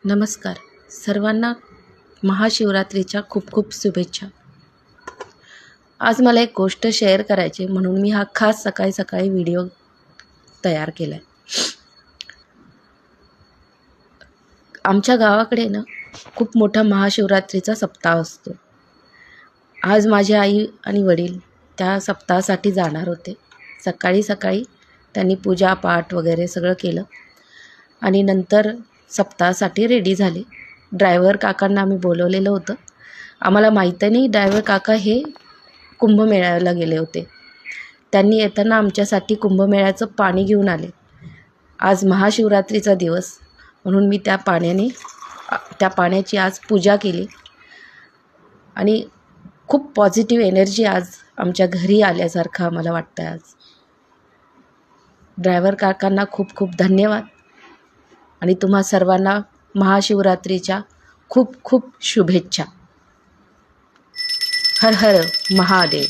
नमस्कार सर्वांना महाशिवरात्रीच्या खूप खूप शुभेच्छा। आज मला एक गोष्ट शेअर करायची म्हणून मी हा खास सकाळी सकाळी व्हिडिओ तयार केला आहे। आमच्या गावाकडे ना खूप मोठा महाशिवरात्रीचा सप्ताह असतो। आज माझी आई आणि वडील त्या सप्ताहासाठी जाणार होते। सकाळी सकाळी त्यांनी पूजा पाठ वगैरे सगळं केलं आणि नंतर सप्ताहासाठी रेडी झाले। ड्रायव्हर काकांना आम्ही बोलवलेलं होतं। आम्हाला माहीत नाही ड्रायव्हर काका हे कुंभमेळ्याला गेले होते। त्यांनी येताना आमच्यासाठी कुंभमेळ्याचं पाणी घेऊन आले। आज महाशिवरात्रीचा दिवस म्हणून मी त्या पाण्याची आज पूजा केली आणि खूप पॉझिटिव्ह एनर्जी आज आमच्या घरी आल्यासारखं आम्हाला वाटतं। आज ड्रायव्हर काकांना खूप खूप धन्यवाद आणि तुम्हा सर्वांना महाशिवरात्रीच्या खूप खूप शुभेच्छा। हर हर महादेव।